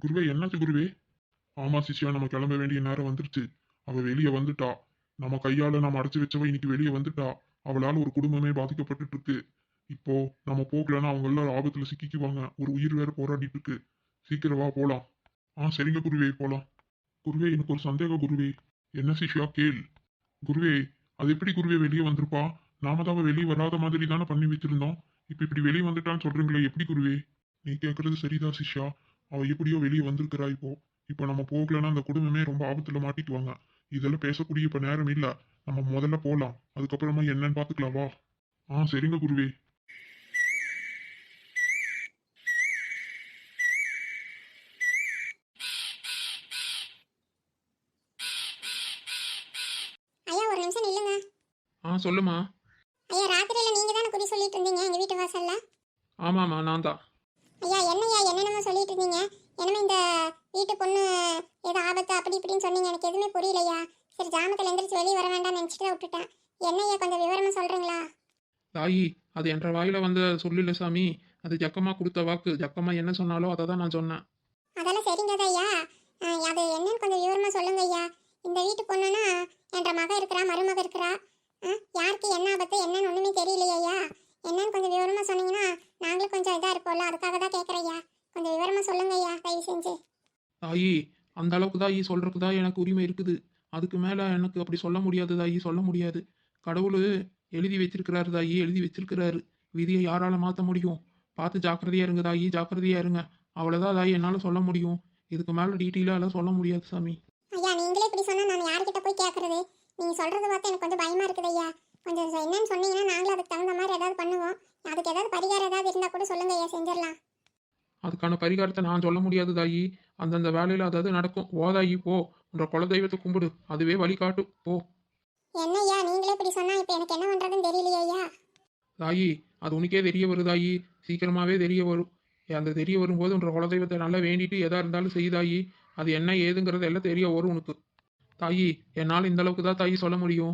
குருவே என்னாச்சு குருவே? ஆமா சிஷ்யா, நம்ம கிளம்ப வேண்டிய நேரம் வந்துருச்சு. அவ வெளியே வந்துட்டா. நம்ம கையால நம்ம அடைச்சு வச்சவ இன்னைக்கு வெளியே வந்துட்டா. அவளால ஒரு குடும்பமே பாதிக்கப்பட்டுட்டு இருக்கு. இப்போ நம்ம போகலன்னா அவங்க எல்லாரும் ஆபத்துல சிக்கிக்குவாங்க. ஒரு உயிர் வேற போராடிட்டு இருக்கு. சீக்கிரம் வா போலாம். சரிங்க குருவே, போலாம். குருவே எனக்கு ஒரு சந்தேகம் குருவே. என்ன சிஷ்யா கேள். குருவே, அது எப்படி குருவே வெளியே வந்திருப்பா? நாம தான் அவ வெளியே வராத மாதிரி தானே பண்ணி வச்சிருந்தோம். இப்ப இப்படி வெளியே வந்துட்டான்னு சொல்றீங்களே, எப்படி குருவே? நீ கேட்கறது சரிதான் சிஷ்யா. அவ எப்படியோ வெளியே வந்திருக்கிறா இப்போ. இப்போ நம்ம போகலன்னா அந்த குடும்பமே ரொம்ப ஆபத்துல மாட்டிக்குவாங்க. இதெல்லாம் பேசக்கூடிய இப்ப நேரம் இல்ல. நம்ம முதல்ல போலாம். அதுக்கப்புறமா என்னன்னு பாத்துக்கலாம் வா. சரிங்க குருவே. ஐயா ஒரு நிமிஷம் நில்லுங்க. சொல்லுமா. ஐயா ராத்திரியில நீங்க தானே குறி சொல்லிட்டு இருந்தீங்க எங்க வீட்டு வாசல்ல. ஆமாம்மா நான் தான். ஐயா என்னையா என்னென்னமோ சொல்லிட்டு இருந்தீங்க. என்னமே இந்த வீட்டு பொண்ணு ஏதோ ஆபத்து அப்படி இப்படின்னு சொன்னீங்க. எனக்கு எதுவுமே புரியலையா. சரி ஜாமத்தில் எந்திரிச்சு வெளியே வர வேண்டாம்னு நினச்சிட்டு விட்டுட்டேன். என்னையா கொஞ்சம் விவரமா சொல்றீங்களா? தாயி, அது என்ற வாயில வந்து சொல்லல சாமி. அது ஜக்கமா கொடுத்த வாக்கு. ஜக்கமா என்ன சொன்னாலோ அதை தான் நான் சொன்னேன். அதெல்லாம் சரிங்க ஐயா. அது என்னன்னு கொஞ்சம் விவரமா சொல்லுங்க ஐயா. இந்த வீட்டு பொண்ணுன்னா என்ற மக இருக்கிறா மருமக இருக்கிறா. யாருக்கு என்ன ஆபத்து என்னன்னு ஒண்ணுமே தெரியலையா ஐயா. என்னன்னு கொஞ்சம் விவரமா சொன்னீங்கன்னா நாங்களும் கொஞ்சம் இதா இருப்போம்ல. அதுக்காக தான் கேட்குறேன் ஐயா. கொஞ்சம் விவரமா சொல்லுங்க ஐயா தயவு செஞ்சு. தாயி, அந்த அளவுக்கு தாயி சொல்றதுக்கு தான் எனக்கு உரிமை இருக்குது. அதுக்கு மேல எனக்கு அப்படி சொல்ல முடியாது தாயி, சொல்ல முடியாது. கடவுள் எழுதி வச்சிருக்கிறாரு தாயி, எழுதி வச்சிருக்கிறாரு. விதியை யாரால மாற்ற முடியும்? பார்த்து ஜாக்கிரதையா இருங்க தாயி, ஜாக்கிரதையா இருங்க. அவ்வளோதான் தாயி என்னால் சொல்ல முடியும். இதுக்கு மேலே டீட்டெயிலாக எல்லாம் சொல்ல முடியாது சாமி. ஐயா நீங்களே இப்படி சொன்னா நான் யார்கிட்ட போய் கேட்கறது? நீங்க சொல்றது பார்த்து எனக்கு கொஞ்சம் பயமா இருக்குது ஐயா. கொஞ்சம் என்னன்னு சொன்னீங்கன்னா நாங்களும் அதுக்கு தகுந்த மாதிரி ஏதாவது பண்ணுவோம். அதுக்கு ஏதாவது பரிகாரம் ஏதாவது இருந்தா கூட சொல்லுங்க ஐயா, செஞ்சிடலாம். அதுக்கான பரிகாரத்தை நான் சொல்ல முடியாது தாயி. அந்தந்த வேலையில் அதாவது நடக்கும். ஓதாயி போ, உன்ற குலதெய்வத்தை கும்பிடு, அதுவே வழிகாட்டும் போ. என்ன ஐயா நீங்களே இப்படி சொன்னா இப்போ எனக்கு என்ன பண்றதுன்னு தெரியலையே ஐயா. தாயி, அது உனக்கே தெரிய வருதாயி. சீக்கிரமாகவே தெரிய வரும். அந்த தெரிய வரும்போது உன்ற குலதெய்வத்தை நல்லா வேண்டிட்டு எதா இருந்தாலும் செய்தாயி. அது என்ன ஏதுங்கிறது எல்லாம் தெரிய வரும் உனக்கு. தாயி, என்னால் இந்த அளவுக்கு தான் தாயி சொல்ல முடியும்.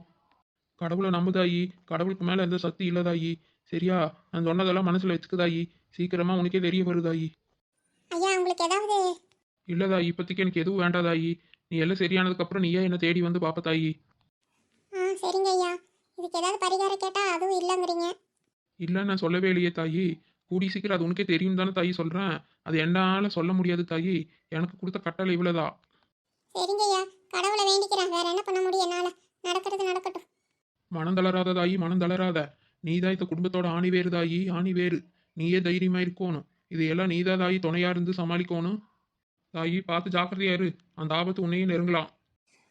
கடவுளை நம்புதாயி. கடவுளுக்கு மேலே எந்த சக்தி இல்லதாயி. சரியா? நான் சொன்னதெல்லாம் மனசில் வச்சுக்குதாயி. சீக்கிரமா உனக்கே தெரிய வருதாயி. ஐயா உங்களுக்கு ஏதாவது இல்லதாயி, இப்போதைக்கு எனக்கு எதுவும் வேண்டாதாயி. நீ எல்லாம் சரியானதுக்கப்புறம் நீயே என்னை தேடி வந்து பார்ப்பதாயி. சரிங்க ஐயா. இதுக்கு ஏதாவது பரிகாரம் கேட்டா அதுவும் இல்லைங்கிறீங்க. இல்லைன்னு நான் சொல்லவே இல்லையே தாயி. கூடி சீக்கிரம் அது உனக்கே தெரியும் தானே தாயி சொல்கிறேன். அது என்னால் சொல்ல முடியாது தாயி. எனக்கு கொடுத்த கட்டளை இவ்வளோதான். சரிங்க ஐயா, கடவுளை வேண்டிக்கிறேன். வேற என்ன பண்ண முடியும் என்னால. நடக்கிறது நடக்கட்டும். மனம் தளராத தாயி, மனம் தளராத. நீதான் இந்த குடும்பத்தோட ஆணி வேறு தாயி, ஆணி வேறு. நீயே தைரியமா இருக்கணும். இதையெல்லாம் நீதான் தாயி துணையா இருந்து சமாளிக்கணும். தாயி பார்த்து ஜாக்கிரதையா இரு. அந்த ஆபத்து உன்னையும் நெருங்கலாம்.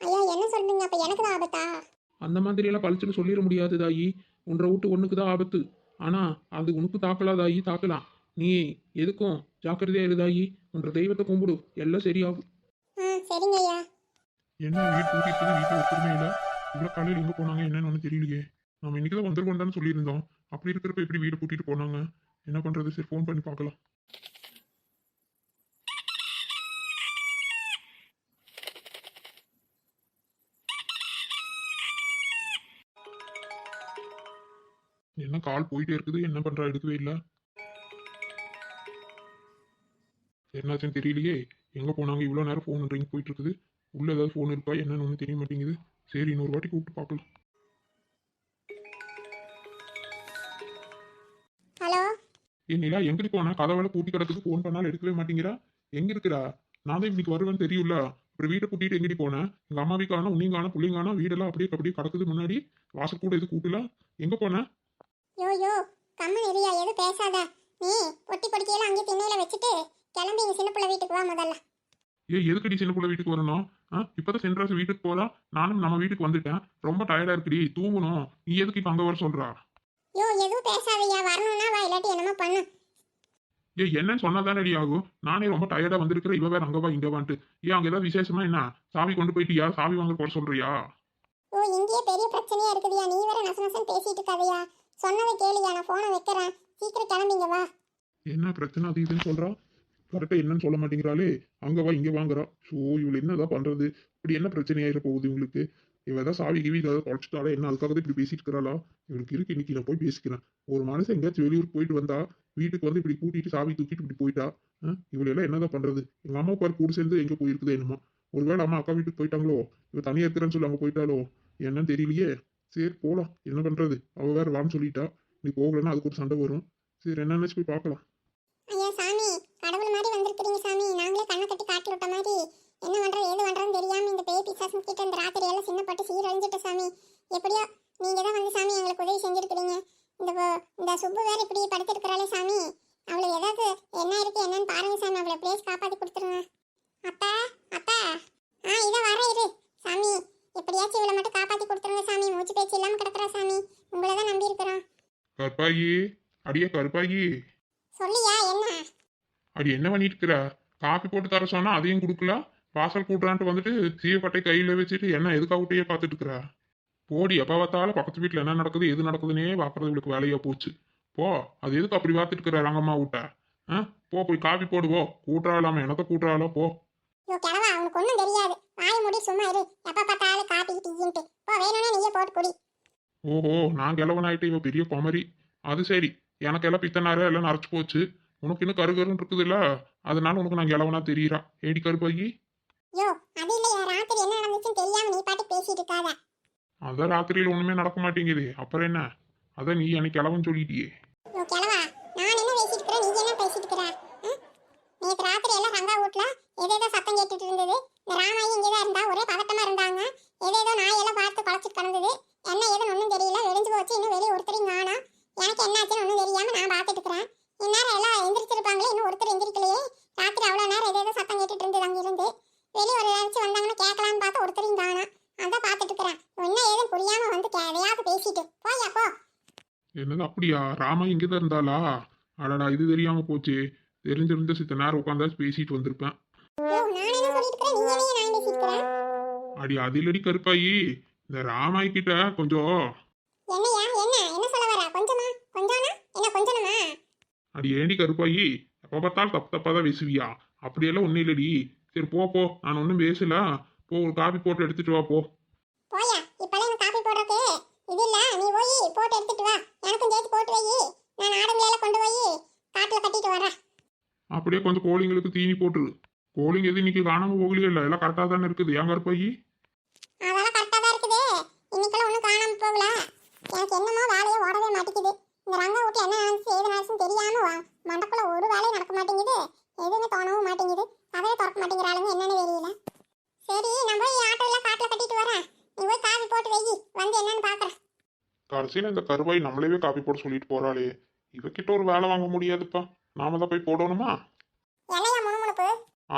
ஐயா என்ன சொல்றீங்க? அப்ப எனக்கு தான் ஆபத்தா? அந்த மாதிரியெல்லாம் பழிச்சுன்னு சொல்லிட முடியாது தாயி. உன்ற வீட்டு ஒண்ணுக்கு தான் ஆபத்து. ஆனா அது உனக்கு தாக்கலாம் தாயி, தாக்கலாம். நீ எதுக்கும் ஜாக்கிரதையா இரு தாயி. உன்ற தெய்வத்தை கும்பிடு, எல்லாம் சரியாகும். சரிங்க ஐயா. என்ன வீடு பூட்டிட்டு வீட்டுல ஒத்துருமே இல்ல. இவ்வளவு காலையில் எங்க போனாங்க என்னன்னு ஒன்றும் தெரியலையே. நம்ம இன்னைக்குதான் வந்துருக்கோம் தானே சொல்லியிருந்தோம். அப்படி இருக்கிறப்ப எப்படி வீடு பூட்டிட்டு போனாங்க? என்ன பண்றது? சரி ஃபோன் பண்ணி பார்க்கலாம். என்ன கால் போயிட்டே இருக்குது, என்ன பண்றா எடுக்கவே இல்லை. என்னாச்சுன்னு தெரியலையே. எங்க போனாங்க? இவ்வளோ நேரம் ஃபோன் ரிங் போயிட்டு இருக்குது. உள்ள ஏதாவது ஃபோன் இருக்கா என்னன்னு ஒன்றும் தெரிய மாட்டேங்குது. சரி இன்னொரு வாட்டி கூப்பிட்டு பார்க்கலாம். ஹலோ. நிலா எங்கடி போனா? கதவுல பூட்டி கிடக்குது, ஃபோன் பண்ணாலும் எடுக்கவே மாட்டேங்கிறா. எங்க இருக்கிறா? நான் தான் இன்னைக்கு வருவேன்னு தெரியும்ல. அப்புறம் வீட்டை கூட்டிட்டு எங்கடி போனேன்? எங்க அம்மா வீக்கான உன்னையும் பிள்ளைங்க காணோம். வீடெல்லாம் அப்படியே அப்படியே கிடக்குது முன்னாடி. வாசல் கூட எது கூட்டல. எங்க போன? யோ கம்மன் எரியா எதுவும் பேசாத. நீ பொட்டி பொடிக்கையெல்லாம் அங்கே திண்ணையில வச்சுட்டு கிளம்பி எங்க சின்ன பிள்ளை வீட்டுக்கு வா முதல்ல. எதுக்கடி சின்ன பிள்ளை வீட்டுக்கு வரணும்? இப்பதான் சென்ட்ராஸ் வீட்டுக்கு போறோம். நானும் நம்ம வீட்டுக்கு வந்துட்டேன். ரொம்ப டயர்டா இருக்குடி, தூங்கணும். நீ எதுக்கு இப்ப அங்க வர சொல்றா? எதுவும் பேசாதயா. வரணும்னா வா, இல்லாட்டி என்னமோ பண்ணு. என்னன்னு சொன்னாதான் ரெடி ஆகும். நானே ரொம்ப டயர்டா வந்திருக்கிற. இவ வேற அங்கவா இங்கவான்ட்டு. அங்க ஏதாவது விசேஷமா என்ன? சாவி கொண்டு போயிட்டியா? சாவி வாங்க போற சொல்றியா? இங்கேயே பெரிய பிரச்சனையா இருக்குதுயா. நீ வேற நச நசன் பேசிட்டு இருக்காதயா. சொன்னதை கேளுயா. நான் போனை வைக்கிறேன். சீக்கிரம் கிளம்பிங்க வா. என்ன பிரச்சனை அது இதுன்னு சொல்றா? கரெக்டா என்னன்னு சொல்ல மாட்டேங்கிறாளே. அங்க வா இங்க வாங்குறா. ஸோ இவள் என்னதான் பண்றது? இப்படி என்ன பிரச்சனையாயிர போகுது இவங்களுக்கு? இவ ஏதாவது சாவி கிவி ஏதாவது தொலைச்சிட்டாலே என்ன? அதுக்காக தான் இப்படி பேசிட்டு இருக்கிறாளா? இவளுக்கு இருக்கு. இன்னைக்கு நான் போய் பேசிக்கிறேன். ஒரு மனுஷன் எங்கேயாச்சும் வெளியூர் போயிட்டு வந்தா வீட்டுக்கு வந்து இப்படி கூட்டிட்டு சாவி தூக்கிட்டு இப்படி போயிட்டா இவளெல்லாம் என்னதான் பண்றது? எங்க அம்மா பாரு கூட சேர்ந்து எங்க போயிருக்குதோ என்னமோ. ஒருவேளை அம்மா அக்கா வீட்டுக்கு போயிட்டாங்களோ, இவ தனியா இருக்கிறேன்னு சொல்லி அங்க போயிட்டாலோ என்னன்னு தெரியலையே. சரி போலாம், என்ன பண்றது? அவ வேற வான்னு சொல்லிட்டா. நீ போகலன்னா அதுக்கு ஒரு சண்டை வரும். சரி என்ன நினைச்சு போய் பார்க்கலாம். ஐயா சாமி, கடவுள் மாதிரி வந்திருக்கிறீங்க சாமி. நாங்களே கண்ணை கட்டி காட்டி விட்ட மாதிரி என்ன பண்றது ஏது பண்றதுன்னு தெரியாம இந்த பேய் பிசாசம் கிட்ட இந்த ராத்திரி எல்லாம் சின்னப்பட்டு சீரழிஞ்சிட்ட சாமி. எப்படியோ நீங்க தான் வந்து சாமி எங்களுக்கு உதவி செஞ்சிருக்கிறீங்க. இந்த சுப்பு வேற இப்படி படுத்திருக்கிறாளே சாமி, அவளுக்கு ஏதாவது என்ன இருக்கு என்னன்னு பாருங்க சாமி. அவளை பிளேஸ் காப்பாத்தி கொடுத்துருங்க. அப்பா அப்பா, இதை வர இரு சாமி. எப்படியாச்சும் இவளை மட்டும் காப்பாத்தி கொடுத்துருங்க சாமி. மூச்சு பேச்சு இல்லாம கிடக்குறா சாமி. உங்களை தான் நம்பி இருக்கிறோம். கருப்பாயி, அடியே கருப்பாயி, சொல்லியா என்ன? அடி என்ன பண்ணிட்டு இருக்கிற? காப்பி போட்டு தர சொன்னா அதையும் கொடுக்கல. வாசல் கூட்டுறான்ட்டு வந்துட்டு சீவக்கட்டை கையில வச்சுட்டு என்ன எதுக்காகட்டையே பார்த்துட்டு இருக்கிற? போடி, எப்ப பார்த்தாலும் பக்கத்து வீட்டுல என்ன நடக்குது எது நடக்குதுன்னே பாக்குறது இவளுக்கு வேலையா போச்சு. போ, அது எதுக்கு அப்படி பார்த்துட்டு இருக்கிற ரங்கம்மா விட்ட? போ போய் காப்பி போடுவோ. கூட்டுறாளாம என்னத்த கூட்டுறாளோ போ. ஐயோ கிழவா, அவனுக்கு ஒன்றும் தெரியாது. வாய மூடி சும்மா இரு. எப்ப பார்த்தாலும் காப்பி டீன்ட்டு போ. வேணும்னா நீயே போட்டு குடி. ஓஹோ, நான் கிழவனாயிட்டு இவ பெரிய குமரி. அது சரி, எனக்கு எல்லாம் பித்தனார எல்லாம் நரைச்சு போச்சு. உனக்கு இன்னும் கருகருன்னு இருக்குதுல்ல, அதனால உனக்கு நான் கிழவனா தெரியுறா. ஏடி கருப்பாயி? யோ அது இல்லையா, ராத்திரி என்ன நடந்துச்சுன்னு தெரியாம நீ பாட்டு பேசிட்டு இருக்காத. அதான் ராத்திரியில ஒண்ணுமே நடக்க மாட்டேங்குது, அப்புறம் என்ன? அதான் நீ எனக்கு கிழவன் சொல்லிட்டியே. யோ கிழவா, நான் என்ன பேசிட்டு இருக்கிறேன், நீ என்ன பேசிட்டு இருக்கிற? நேற்று ராத்திரி எல்லாம் ரங்கா வீட்ல ஏதேதோ சத்தம் கேட்டுட்டு இருந்தது. இந்த ராமாயி இங்கேதான் இருந்தா, ஒரே பதட்டமா இருந்தாங்க. ஏதேதோ நாயெல்லாம் பார்த்து குழச்சிட்டு கிடந்தது. என்ன ஏதுன்னு ஒன்றும் தெரியல, வெடிஞ்சு போச்சு. இன்னும் வெளியே ஒருத்தரையும் காணோம். எனக்கு என்னாச்சுன்னு ஒன்றும் தெரியாம நான் பார்த்துட்டு இருக்கிறேன். இந்நேரம் எல்லாம் எந்திரிச்சிருப்பாங்களே, இன்னும் ஒருத்தர் எந்திரிக்கலையே. ராத்திரி அவ்வளோ நேரம் ஏதேதோ சத்தம் கேட்டுட்டு இருந்தது அங்கிருந்து. வெளியே ஒரு நினைச்சு வந்தாங்கன்னா கேட்கலான்னு பார்த்து ஒருத்தரையும் காணோம். அதான் பார்த்துட்டு இருக்கிறேன். என்ன ஏதுன்னு புரியாம வந்து எதையாவது பேசிட்டு போயா போ. என்னது அப்படியா? ராமா இங்கதான் இருந்தாளா? அடடா, இது தெரியாம போச்சு. தெரிஞ்சிருந்த சித்த நேரம் உட்காந்தாச்சு பேசிட்டு வந்திருப்பேன். யோ நான் என்ன சொல்லிட்டு இருக்கிறேன், நீ என்ன நான் பேசிட்டு இருக்கிறேன்? அடி அதிலடி கருப்பாயி, இந்த ராமாய் கிட்ட கொஞ்சம். என்னையா என்ன சொல்ல வர? கொஞ்சமா கொஞ்சம்னா என்ன கொஞ்சமா? அடி ஏண்டி கருப்பாயி, எப்ப பார்த்தாலும் தப்பு தப்பா தான் பேசுவியா? அப்படியெல்லாம் ஒன்றும் இல்லடி. சரி போ போ, நான் ஒன்றும் பேசல. போ, ஒரு காபி போட்டு எடுத்துட்டு வா போ. போயா, இப்பெல்லாம் எனக்கு காப்பி போடுறதுக்கு இது இல்ல. நீ போய் போட்டு எடுத்துட்டு வா. எனக்கும் சேர்த்து போட்டு வை. நான் ஆடுங்களையெல்லாம் கொண்டு போய் காட்டுல கட்டிட்டு வரேன். அப்படியே கொஞ்சம் கோழிங்களுக்கு தீனி போட்டுரு. கோழிங்க எது இன்னைக்கு காணாம போகலையே இல்லை, எல்லாம் கரெக்டாக தானே இருக்குது. ஏன் கருப்பாயி? அதெல்லாம் கரெக்டா தான் இருக்குது. இன்னைக்கெல்லாம் ஒன்றும் காணாம போகல. எனக்கு என்னமோ வேலையே ஓடவே மாட்டேங்குது. இந்த ரங்கா வீட்டு என்ன நடந்துச்சு ஏது நடந்துச்சுன்னு தெரியாம மண்டக்குள்ள ஒரு வேலையும் நடக்க மாட்டேங்குது. எதுவுமே தோணவும் மாட்டேங்குது. கதவே திறக்க மாட்டேங்கிறாளுங்க, என்னன்னு தெரியல. சரி, நான் போய் ஆட்டோல காட்டுல கட்டிட்டு வரேன். நீ போய் காபி போட்டு வை, வந்து என்னன்னு பாக்குறேன். கடைசியில் இந்த கருவாய் நம்மளவே காப்பி போட சொல்லிட்டு போறாளே. இவகிட்ட ஒரு வேலை வாங்க முடியாதுப்பா. நாம தான் போய் போடணுமா? என்னையா முணுமுணுப்பு?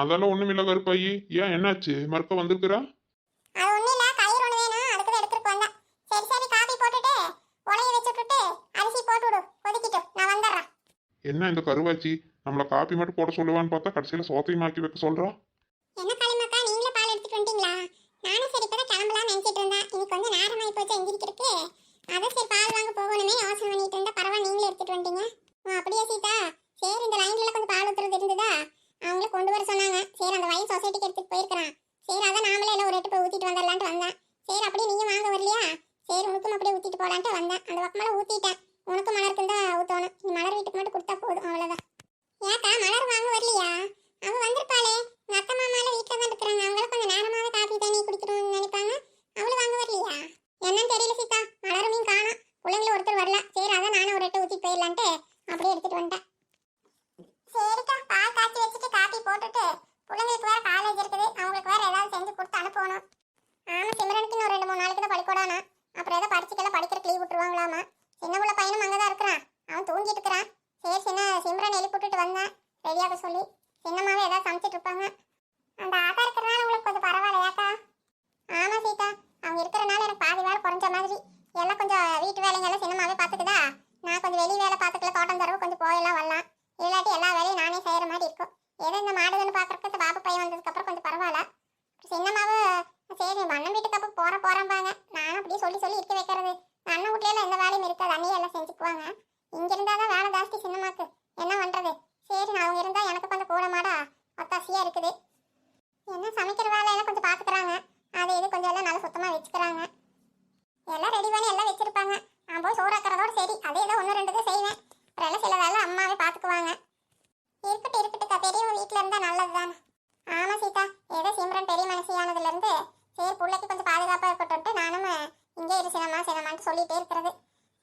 அதெல்லாம் ஒண்ணுமில்ல கருப்பாயி. ஏன் என்னாச்சு? மறுக்க வந்திருக்கிறா? அது ஒண்ணும் இல்ல, கயிறு ஒண்ணு வேணும், அதுக்கு தான் எடுத்துட்டு வந்தேன். சரி சரி, காபி போட்டுட்டு உலைய வச்சுட்டு அரிசி போட்டு விடு, கொதிக்கிட்டு நான் வந்துடுறேன். என்ன இந்த கருவாச்சி நம்மள காப்பி மட்டும் போட சொல்லுவான்னு பார்த்தா கடைசியில சோத்தையும் ஆக்கி வைக்க சொல்றா. என்ன களிமக்கா, நீங்களே பால் எடுத்துட்டு வந்துட்டீங்களா? நானும் சரி இப்பதான் கிளம்பலாம் நினைச்சிட்டு இருந்தேன். இன்னைக்கு கொஞ்சம் நேரமாயி போச்சு எந்திரிக்கிறதுக்கு. அதான் சரி பால் வாங்க போகணுமே யோசனை பண்ணிட்டு இருந்தா, பரவாயில்ல நீங்களே எடுத்துட்டு வந்துட்டீங்க. அப்படியே சீதா, சரி இந்த லைன்ல கொஞ்சம் பால் ஊத்துறது இருந்ததா, அவங்களே கொண்டு வர சொன்னாங்க. சரி அந்த வயசு சொசைட்டிக்கு எடுத்துட்டு போயிருக்கிறான். சரி அதான் நாமளே எல்லாம் ஒரு எட்டு போய் ஊத்திட்டு வந்துடலான்ட்டு வந்தேன். சரி அப்படியே நீங்க வாங்க வரலையா? சரி உனக்கும் அப்படியே ஊத்திட்டு போலான்ட்டு வந்தேன். அந்த பக்கமெல்லாம் ஊத்திட்டேன். உனக்கும் மலருக்கு தான் ஊத்தணும். நீ மலர் வீட்டுக்கு மட்டும் கொடுத்தா போதும், அவ்வளவுதான். ஏக்கா மலர் வாங்க வரலையா? அவ வந்திருப்பாளே. உங்க அத்தை மாமால வீட்டுல தான் இருக்கிறாங்க. அவங்கள கொஞ்சம் நேரமாவே காபி தண்ணி குடிக்கணும்னு நினைப்பாங்க. அவளு வாங்க வரலையா? என்னன்னு தெரியல சீதா, மலரும் நீ காணோம். பிள்ளைங்கள ஒருத்தர் வரல. சரி அதான் நானும் ஒரு எட்டு ஊத்திட்டு போயிடலான்ட்டு அப்படியே எடுத்துட்டு வந்துட்டேன். சரிக்கா, பால் காய்ச்சி வச்சுட்டு காபி போட்டுட்டு பிள்ளைங்களுக்கு வேற காலேஜ் இருக்குது, அவங்களுக்கு வேற ஏதாவது செஞ்சு கொடுத்து அனுப்பணும். ஆமா, சிம்ரனுக்கு இன்னும் 2-3 நாளைக்கு தான் பள்ளிக்கூடானா. அப்புறம் ஏதோ படிச்சுக்கெல்லாம் படிக்கிறதுக்கு லீவ் விட்டுருவாங்களாமா. சின்ன உள்ள பையனும் அங்கதான் இருக்கிறான், அவன் தூங்கிட்டு இருக்கிறான். சரி சிம்ரன் எழுப்பி விட்டுட்டு வந்தேன் ரெடியாக சொல்லி. சின்னமாவே ஏதாவது சமைச்சிட்டு இருப்பாங்க. அந்த ஆட்டா இருக்கிறனால உங்களுக்கு கொஞ்சம் பரவாயில்லையாக்கா? ஆமா சீதா, அவங்க இருக்கிறனால எனக்கு பாதி வேலை குறைஞ்ச மாதிரி. எல்லாம் கொஞ்சம் வீட்டு வேலைங்கெல்லாம் சின்னமாவே பார்த்துக்குதா. நான் கொஞ்சம் வெளி வேலை பார்த்துக்கல, தோட்டம் தரவு கொஞ்சம் போயெல்லாம் வரலாம். இல்லாட்டி எல்லா வேலையும் நானே செய்யற மாதிரி இருக்கும். ஏதோ இந்த மாடுன்னு பாக்குறதுக்கு பாபு பையன் வந்ததுக்கு அப்புறம் கொஞ்சம் பரவாயில்ல. சின்னமாவு சரி அண்ணன் வீட்டுக்கு அப்ப போறேன்பாங்க. நானும் அப்படியே சொல்லி சொல்லி இருக்க வைக்கிறது. அண்ணன் வீட்ல எந்த வேலையும் இருக்காது, அண்ணியே எல்லாம் செஞ்சுக்குவாங்க. இங்க இருந்தாதான் வேலை ஜாஸ்தி சின்னமாக்கு. என்ன பண்றது? சரி அவங்க இருந்தா எனக்கு கொஞ்சம் கூட மாடா ஒத்தாசியா இருக்குது. என்ன சமைக்கிற வேலையெல்லாம் கொஞ்சம் பாத்துக்கிறாங்க. அது இது கொஞ்சம் எல்லாம் நல்லா சுத்தமா வச்சுக்கிறாங்க. எல்லாம் ரெடி பண்ணி எல்லாம் வச்சிருப்பாங்க. நான் போய் சோறாக்குறதோட சரி, அதே ஏதோ 1-2 தான் செய்வேன். அப்புறம் எல்லாம் சில வேலை அம்மாவே பாத்துக்குவாங்க. இருக்கட்டும் இருக்கட்டும்க்கா, பெரிய நல்லதுதானே. ஆமா சீதா, ஏதோ சிம்ரன் பெரிய மனுஷியானதுல இருந்து சரி பிள்ளைக்கு கொஞ்சம் பாதுகாப்பா இருக்கட்டும் நானும் இங்கே இரு சினமான்னு சொல்லிட்டே இருக்கிறது.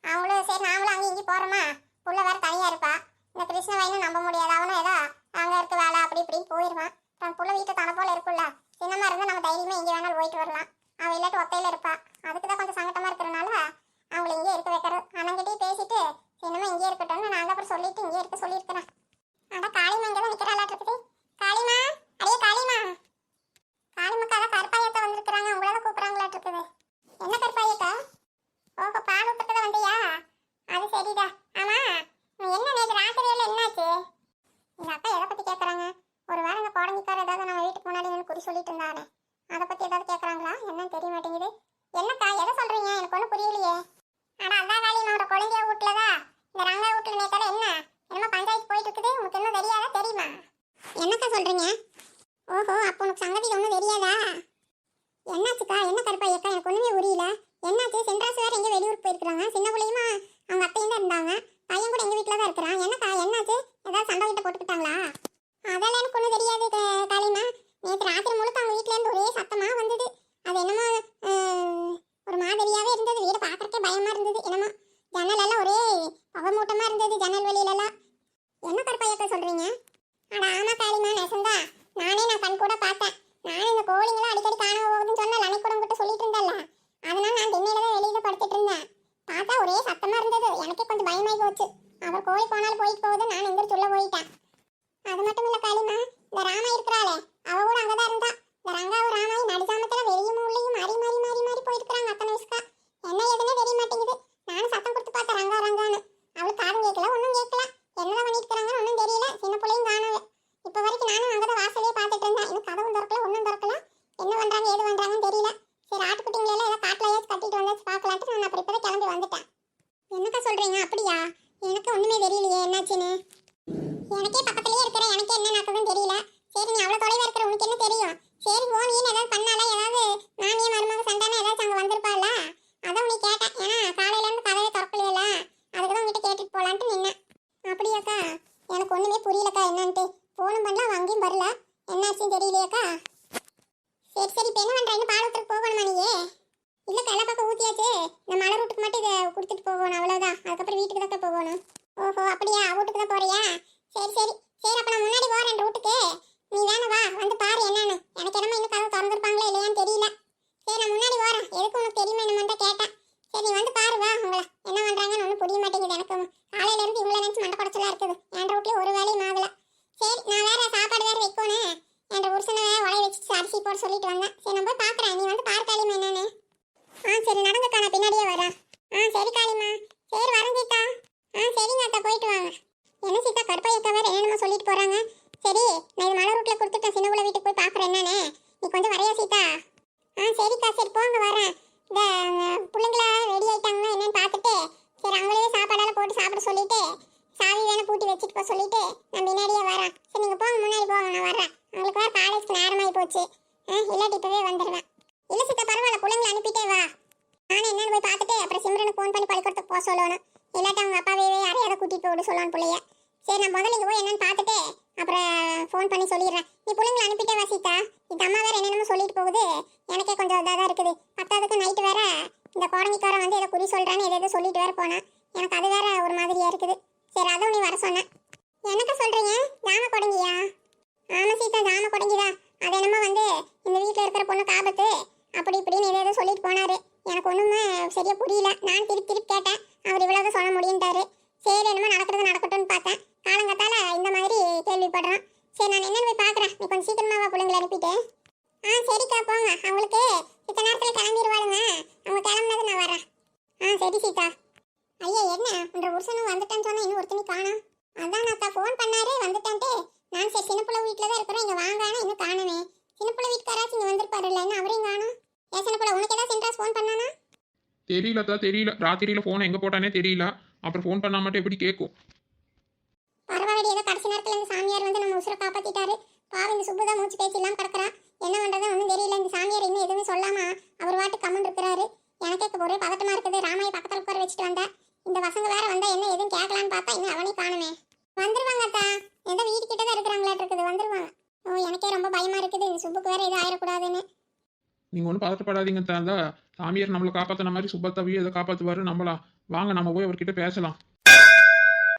அவங்களும் சரி நாமளும் அங்கே இங்கே போறோமா, புள்ள வேற தனியா இருப்பா. இந்த கிருஷ்ணவாயினும் நம்ப முடியாது, அவனும் ஏதோ அங்க இருக்க வேலை அப்படி இப்படின்னு போயிடுவான். தன் புள்ள வீட்டை தன போல இருக்குல்ல, சின்னமா இருந்தா நம்ம தைரியமா எங்கே வேணாலும் போயிட்டு வரலாம். அவ இல்லாட்டி ஒத்தையில இருப்பா, அதுக்குதான் கொஞ்சம் சங்கட்டமா இருக்கிறனால அவங்களை இங்கே இருக்க வைக்கிறது. அண்ணங்கிட்டே பேசிட்டு சின்னமா இங்கே இருக்கட்டும்னு நான் அப்புறம் சொல்லிட்டு இங்கே இருக்க சொல்லியிருக்கிறேன். ஆனா காளிமா இங்கே தான் நிக்கிறாளாட்டு இருக்குது. காளிமா, அடியே காளிமா. காளிமாக்கா தான் கருப்பாயத்தை வந்திருக்கிறாங்க, உங்களதான் கூப்பிடுறாங்களாட்டு இருக்குது. என்ன கருப்பாயக்கா? ஓஹோ, பால் ஊத்துறத வந்தியா? அது சரிடா. ஆமா, என்ன நேற்று ராத்திரியில என்னாச்சு? எங்க அக்கா எதை பத்தி கேட்கறாங்க? ஒரு வேளை இந்த குழந்தைக்கார ஏதாவது நம்ம வீட்டுக்கு முன்னாடி நின்று குறி சொல்லிட்டு இருந்தானே, அதை பத்தி ஏதாவது கேட்கறாங்களா? என்னன்னு தெரிய மாட்டேங்குது. என்னக்கா எதை சொல்றீங்க? எனக்கு ஒன்றும் புரியலையே. ஆனா அதான் காளிமாவோட குழந்தைய வீட்டுலதா இந்த ரங்கா வீட்டுல நேத்தால என்னமோ பஞ்சாயத்து போயிட்டு இருக்குது. உனக்கு இன்னும் தெரியாதா? தெரியுமா? என்னக்கா சொல்றீங்க? ஓஹோ, அப்போ உனக்கு சங்கதி ஒன்றும் தெரியாதா? என்னாச்சுக்கா? என்ன கருப்பாயக்கா? எனக்கு ஒண்ணுமே புரியல. என்னாச்சு? சென்ட்ராஸ் வேற எங்க வெளியூருக்கு போயிருக்காங்க. சின்ன பிள்ளையுமா அவங்க அத்தையும் தான் இருந்தாங்க. பையன் கூட எங்க வீட்டுல தான் இருக்கிறான். என்னக்கா என்னாச்சு? ஏதாவது சண்டை கிட்ட போட்டுக்கிட்டாங்களா? அதெல்லாம் எனக்கு ஒன்றும் தெரியாது காளிமா. நேற்று ராத்திரி முழுக்க அவங்க வீட்டுல இருந்து ஒரே சத்தமா வந்தது. அது என்னமோ ஒரு மாதிரியாவே இருந்தது. வீடை பார்க்கறக்கே பயமா இருந்தது. என்னமோ ஜன்னல் எல்லாம் ஒரே புகமூட்டமா இருந்தது, ஜன்னல் வெளியிலலாம். என்ன கருப்பாயக்கா சொல்றீங்க? அட ஆமா காளிமா, நெசந்தா. நான் கண் கூட பார்த்தேன். நானும் இந்த கோழிங்களாம் அடிக்கடி காணாம போகுதுன்னு சொன்னா அன்னைக்கு கூட உங்ககிட்ட சொல்லிட்டு இருந்தேன்ல, அதனால நான் திண்ணையில தான் வெளியில படுத்துட்டு இருந்தேன். பார்த்தா ஒரே சத்தமா இருந்தது. எனக்கே கொஞ்சம் பயமாயி போச்சு. அவர் கோழி போனாலும் போயிட்டு போகுது, நான் எங்க சொல்ல போயிட்டேன். அது மட்டும் இல்ல காளிமா, இந்த ராமா இருக்கிறாளே அவ கூட அங்கதான் இருந்தா. இந்த ரங்காவும் ராமாயும் நடுஜாமத்துல வெளியும் உள்ளேயும் மாறி மாறி மாறி மாறி போயிருக்காங்க. அத்தனை வயசுக்கா என்ன ஏதுன்னே தெரிய மாட்டேங்குது. நானும் சத்தம் கொடுத்து பார்த்தேன் ரங்கா ரங்கான்னு. அவளுக்கு காதும் கேட்கல, ஒன்றும் கேட்கல. என்னதான் பண்ணிட்டு இருக்கிறாங்கன்னு ஒன்றும் தெரியல. சின்ன பிள்ளையும் காணவே. இப்ப வரைக்கும் நானும் அங்கதான் வாசலே பார்த்துட்டு இருந்தேன். இன்னும் கதவும் திறக்கல, ஒன்றும் திறக்கல. என்ன பண்றாங்க ஏது பண்றாங்கன்னு தெரியல. சரி ஆட்டுக்குட்டிங்களெல்லாம் ஏதாவது காட்டிலையாச்சும் கட்டிட்டு வந்தாச்சு பார்க்கலான்ட்டு நான் அப்புறம் இப்பதான் கிளம்பி வந்துட்டேன். என்னக்கா சொல்றீங்க? அப்படியா? எனக்கு ஒண்ணுமே தெரியலையே என்னாச்சுன்னு. எனக்கே பக்கத்துலயே இருக்கிற எனக்கு என்ன நடக்குதுன்னு தெரியல. சரி நீ அவ்வளவு தொலைவா இருக்கிற உனக்கு என்ன தெரியும்? சரி போனின்னு ஏதாவது பண்ணாலா? ஏதாவது நானே மருமக சண்டானா ஏதாச்சும் அங்க வந்திருப்பாள்ல, அதான் உனக்கு கேட்டேன். ஏன்னா காலையில இருந்து கதவே திறக்கலையில, அதுக்குதான் உங்ககிட்ட கேட்டுட்டு போலான்ட்டு நின்னேன். அப்படியாக்கா? எனக்கு ஒண்ணுமே புரியலக்கா என்னன்ட்டு. போனும் பண்ணல, அவன் அங்கேயும் வரல. என்னாச்சுன்னு தெரியலையாக்கா? சரி சரி, இப்போ என்ன பண்ற? இன்னும் பால் ஊத்துறதுக்கு போகணுமா நீயே? இல்லக்கா, எல்லா பக்கம் ஊத்தியாச்சு. இந்த மலை ரூட்டுக்கு மட்டும் இதை கொடுத்துட்டு போகணும், அவ்வளவுதான். அதுக்கப்புறம் வீட்டுக்கு தான் போகணும். ஓஹோ அப்படியா? வீட்டுக்கு தான் போறியா? சரி சரி சரி, அப்ப நான் முன்னாடி போறேன் ரூட்டுக்கு. நீ வேணா வா, வந்து பாரு என்னன்னு. எனக்கு என்னமோ இன்னும் கதவு திறந்துருப்பாங்களா இல்லையான்னு தெரியல. சரி நான் முன்னாடி போறேன். எதுக்கு உனக்கு தெரியுமா என்னமான்னு தான் கேட்டேன். சரி நீ வந்து பாரு வா. உங்களை என்ன பண்றாங்கன்னு ஒன்றும் புரிய மாட்டேங்குது எனக்கு. காலையில இருந்து இவ்வளவு நினைச்சு மண்டை குடைச்சலா இருக்குது. என் ரூட்லயும் ஒரு வேலையும் ஆகல. சரி நான் வேற சாப்பாடு வேற வைக்கணும். என் புருஷனை வேற உடைய வச்சுட்டு அரிசி போட சொல்லிட்டு வந்தேன். சரி நான் போய் பாக்குறேன். நீ வந்து பாரு காளிமா என்னன்னு. சரி நடங்கக்கா, நான் பின்னாடியே வரேன். சரி காளிமா. சரி வரேன் சீதா. சரிங்க அத்தா, போயிட்டு வாங்க. என்ன சீதா, கருப்பாயக்கா வேற என்னமோ சொல்லிட்டு போறாங்க. சரி நான் இது மலை ரூட்ல கொடுத்துட்டேன். சின்ன உள்ள வீட்டுக்கு போய் பாக்குறேன் என்னன்னு. நீ கொஞ்சம் வரையா சீதா? சரிக்கா, சரி போங்க வரேன். இந்த பிள்ளைங்களா ரெடி ஆயிட்டாங்கன்னா என்னன்னு பார்த்துட்டு சரி அவங்களே சாப்பாடெல்லாம் போட்டு சாப்பிட சொல்லிட்டு சாவி வேணா பூட்டி வச்சுட்டு போக சொல்லிட்டு நான் பின்னாடியே வரேன். சரி நீங்க போங்க, முன்னாடி போங்க, நான் வரேன். உங்களுக்கு வேற காலேஜ்க்கு நேரமாகி போச்சு. இல்லாட்டி இப்பவே வந்துடுவேன். இல்ல சீதா பரவாயில்ல, பிள்ளைங்களை அனுப்பிட்டே வா. நானும் என்னன்னு போய் பார்த்துட்டு அப்புறம் சிம்ரனுக்கு ஃபோன் பண்ணி பள்ளிக்கூடத்துக்கு போக சொல்லணும். இல்லாட்டி அவங்க அப்பாவே யாரையாவது கூட்டிட்டு போய் விட சொல்லணும் பிள்ளைய. சரி நான் முதல்ல இங்கே போய் என்னன்னு பார்த்துட்டு அப்புறம் ஃபோன் பண்ணி சொல்லிடுறேன். நீ பிள்ளைங்களை அனுப்பிட்டே வா சீதா. இந்த அம்மா வேற என்னென்னமோ சொல்லிட்டு போகுது. எனக்கே கொஞ்சம் இதாக தான் இருக்குது. பத்தாவதுக்கு நைட்டு வேற இந்த குழந்தைக்காரன் வந்து ஏதோ குறி சொல்றான்னு எதோ சொல்லிட்டு வேற போனேன். எனக்கு அது வேற ஒரு மாதிரியா இருக்குது. சரி அதுவும் நீ வர சொன்னேன். என்னக்கா சொல்றீங்க? ஜாம கொடங்கியா? ஆமா சீதா, ஜாம கொடங்கிதான். அது என்னமோ வந்து இந்த வீட்டில் இருக்கிற பொண்ணுக்கு ஆபத்து அப்படி இப்படின்னு ஏதோ சொல்லிட்டு போனாரு. எனக்கு ஒண்ணுமே சரியா புரியல. நான் திருப்பி கேட்டேன். அவர் இவ்வளவு சொல்ல முடியுன்ட்டாரு. சரி என்னமோ நடக்கிறது நடக்கட்டும்னு பார்த்தேன். காலங்கத்தால இந்த மாதிரி கேள்விப்படுறான். சரி நான் என்னன்னு போய் பார்க்குறேன். நீ கொஞ்சம் சீக்கிரமா வா, பிள்ளைங்களை அனுப்பிட்டு. சரிக்கா போங்க. அவங்களுக்கு இத்தனை நேரத்தில் கிளம்பிடுவாளுங்க. அவங்க கிளம்புனது நான் வரேன். சரி சீதா. ஐயா என்ன உன்ற புருஷனும் வந்துட்டேன்னு சொன்னா இன்னும் ஒருத்தனி காணோம். அதான் நான் ஃபோன் பண்ணாரு வந்துட்டேன்ட்டு. நான் சரி சின்ன பிள்ளை வீட்டில் தான் இருக்கிறேன், இங்கே வாங்கானா இன்னும் காணவே. சின்ன பிள்ளை வீட்டுக்காராச்சும் இங்கே வந்திருப்பாருல்ல, என்ன அவரையும் காணும். ஏன் சின்ன பிள்ளை உனக்கு ஏதாவது சென்ட்ராஸ் ஃபோன் பண்ணானா? தெரியலதா, தெரியல. ராத்திரியில ஃபோனை எங்கே போட்டானே தெரியல. அப்புறம் ஃபோன் பண்ணா மட்டும் எப்படி கேட்கும்? பரவாயில்ல, ஏதோ கடைசி நேரத்தில் இந்த சாமியார் வந்து நம்ம உசுரை காப்பாற்றிட்டாரு. பாவம் இந்த சுப்பு தான் மூச்சு பேச்சு இல்லாமல் கிடக்குறா. என்ன பண்ணுறதா ஒன்றும் தெரியல. இந்த சாமியார் இன்னும் எதுவுமே சொல்லாமா அவர் வாட்டு கம்மன் இருக்கிறாரு. எனக்கே ஒரே பதட்டமாக இருக்குது. ராமாயை பக்கத்தில் உட்கார வச்சுட்டு வந்தேன். இந்த பசங்க வேற வந்தால் என்ன எதுவும் கேட்கலான்னு பார்த்தா இன்னும் அவனையும் காணுமே. வந்துருவாங்க அத்தா. ஏதோ வீட்டுக்கிட்ட தான் இருக்கிறாங்களாட்டு இருக்குது, வந்துருவாங்க. ஓ எனக்கே ரொம்ப பயமா இருக்குது இந்த சுப்புக்கு வேற எதுவும் ஆயிடக்கூடாதுன்னு. நீங்கள் ஒன்றும் பதட்டப்படாதீங்க தாந்தா. சாமியார் நம்மளை காப்பாற்றின மாதிரி சுப்பத்தாவையும் எதை காப்பாற்றுவாரு நம்பலாம். வாங்க நம்ம போய் அவர்கிட்ட பேசலாம்.